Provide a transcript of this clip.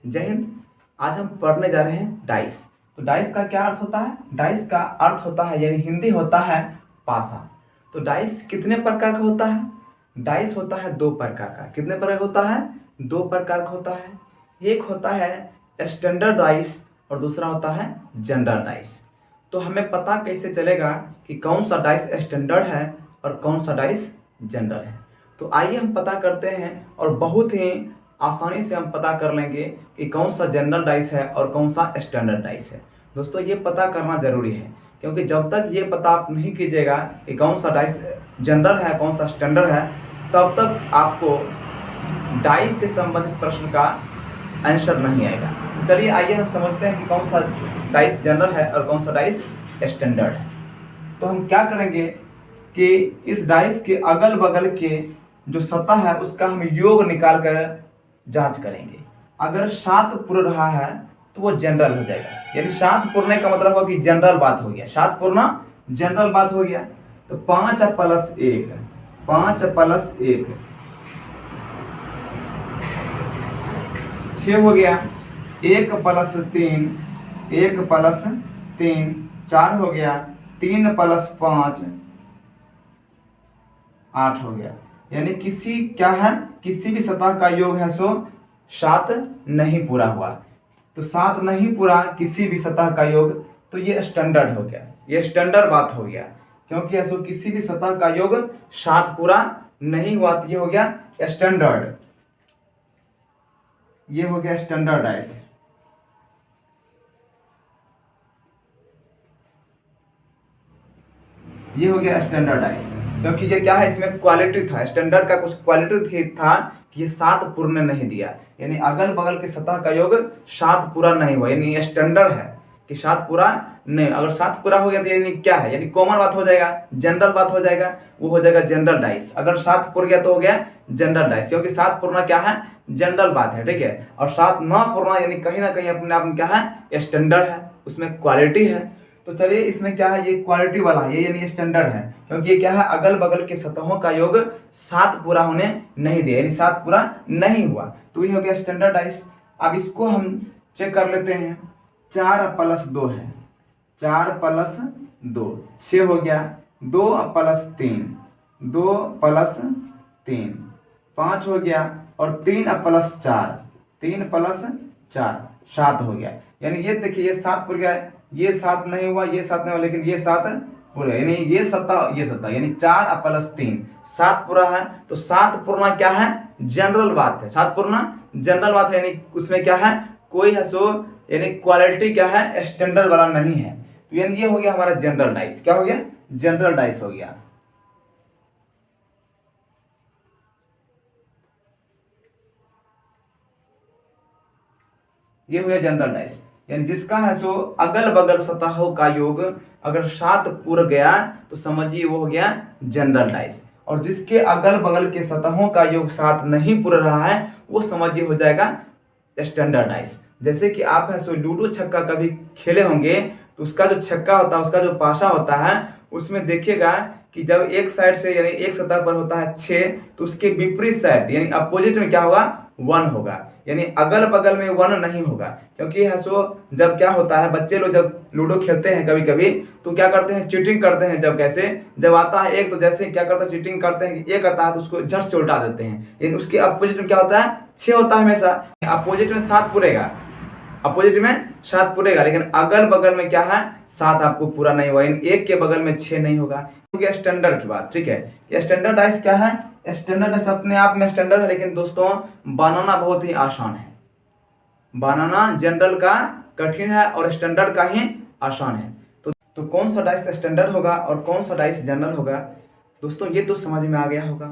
जय हिंद। आज हम पढ़ने जा रहे हैं डाइस। तो डाइस का क्या अर्थ होता है? डाइस का अर्थ होता है यानी हिंदी होता है पासा। तो डाइस कितने प्रकार का होता है? डाइस होता है दो प्रकार का। कितने प्रकार का होता है? दो प्रकार का होता है। एक होता है स्टैंडर्ड डाइस और दूसरा होता है जनरल डाइस। तो हमें पता कैसे चलेगा कि कौन सा डाइस स्टैंडर्ड है और कौन सा डाइस जनरल है? तो आइए हम पता करते हैं और बहुत ही आसानी से हम पता कर लेंगे कि कौन सा जनरल डाइस है और कौन सा स्टैंडर्ड डाइस है। दोस्तों ये पता करना ज़रूरी है, क्योंकि जब तक ये पता आप नहीं कीजिएगा कि कौन सा डाइस जनरल है कौन सा स्टैंडर्ड है, तब तक आपको डाइस से संबंधित प्रश्न का आंसर नहीं आएगा। चलिए आइए हम समझते हैं कि कौन सा डाइस जनरल है और कौन सा डाइस स्टैंडर्ड है। तो हम क्या करेंगे कि इस डाइस के अगल बगल के जो सतह है उसका हम योग निकाल कर जांच करेंगे। अगर 7 पूर्ण रहा है तो वो जनरल हो जाएगा, यानी 7 पूर्णे का मतलब हो कि जनरल बात हो गया। 7 पूर्ण जनरल बात हो गया। तो 5 + 1 5 + 1 6 हो गया। 1 + 3 1 + 3 4 हो गया। 3 + 5 8 हो गया। यानी किसी भी सतह का योग है सो 7 नहीं पूरा हुआ। तो 7 नहीं पूरा किसी भी सतह का योग, तो ये स्टैंडर्ड हो गया, ये स्टैंडर्ड बात हो गया। क्योंकि ऐसो किसी भी सतह का योग 7 पूरा नहीं हुआ, तो ये हो गया स्टैंडर्ड। ये हो गया स्टैंडर्ड डाइस। ये हो गया स्टैंडर्ड डाइस, क्योंकि ये क्या है, इसमें क्वालिटी था। स्टैंडर्ड का कुछ क्वालिटी था कि ये 7 पूर्ण नहीं दिया, यानी अगल बगल के सतह का योग 7 पूरा नहीं हुआ, यानी स्टैंडर्ड है कि 7 पूरा नहीं। अगर 7 पूरा हो गया तो यानी क्या है, यानी कॉमन बात हो जाएगा, जनरल बात हो जाएगा, वो हो जाएगा जनरल डाइस। अगर 7 पूरा गया तो हो गया जनरल डाइस, क्योंकि 7 पूर्णा क्या है, जनरल बात है, ठीक है। और 7 न पूर्णा यानी कहीं ना कहीं अपने आप में क्या है, स्टैंडर्ड है, उसमें क्वालिटी है। तो चलिए इसमें क्या है, ये क्वालिटी वाला है, ये यानी स्टैंडर्ड है, क्योंकि ये क्या है, अगल बगल के सतहों का योग 7 पूरा होने नहीं दिया, यानी 7 पूरा नहीं हुआ, तो ये हो गया स्टैंडर्ड डाइस। अब इसको हम चेक कर लेते हैं। 4 + 2 है, 4 + 2 6 हो गया। 2 + 3 2 + 3 5 हो गया। और 3 + 4 3 + 4 7 हो गया। यानी ये देखिए, ये 7 पूरा गया, ये 7 नहीं हुआ, ये 7 नहीं हुआ, लेकिन ये 7 पूरा, यानी ये 7 यानी 4 + 3 7 पूरा है। तो 7 पूर्णा क्या है, जनरल बात है, 7 पूर्णा जनरल बात है, यानी उसमें क्या है, कोई है सो यानी क्वालिटी क्या है, स्टैंडर्ड वाला नहीं है। तो यानी ये हो गया हमारा जनरल डाइस। क्या हो गया, जनरल डाइस हो गया। ये हो गया जनरल डाइस, यानी जिसका है सो अगल बगल सतहों का योग अगर 7 पूरा गया तो समझिए वो हो गया जनरल डाइस। और जिसके अगल बगल के सतहों का योग 7 नहीं पूरा रहा है, वो समझिए हो जाएगा स्टैंडर्ड डाइस। जैसे कि आप है सो लूडो छक्का कभी खेले होंगे, तो उसका जो छक्का होता है, उसका जो पासा होता है, उसमें देखिएगा कि जब एक साइड से यानी एक सतह पर होता है 6, तो उसके विपरीत साइड यानी अपोजिट में क्या होगा, 1 होगा, यानी अगल बगल में 1 नहीं होगा। क्योंकि है सो जब क्या होता है, बच्चे लोग जब लूडो खेलते हैं कभी कभी, तो क्या करते हैं, चीटिंग करते हैं। जब कैसे, जब आता है एक, तो जैसे क्या करते हैं, चीटिंग करते हैं कि एक आता है तो उसको झट से उल्टा देते हैं, यानी उसके अपोजिट में क्या होता है, 6 होता है हमेशा। अपोजिट में 7 पूरेगा, अपोजिट में 7 पूरेगा, लेकिन अगल बगल में क्या है, 7 आपको पूरा नहीं हुआ, यानी एक के बगल में 6 नहीं होगा। हो गया स्टैंडर्ड की बात, ठीक है। ये स्टैंडर्ड डाइस क्या है, स्टैंडर्ड डाइस अपने आप में स्टैंडर्ड है, लेकिन दोस्तों बनाना बहुत ही आसान है। बनाना जनरल का कठिन है और स्टैंडर्ड का ही आसान है। तो कौन सा डाइस स्टैंडर्ड होगा और कौन सा डाइस जनरल होगा, दोस्तों ये तो समझ में आ गया होगा।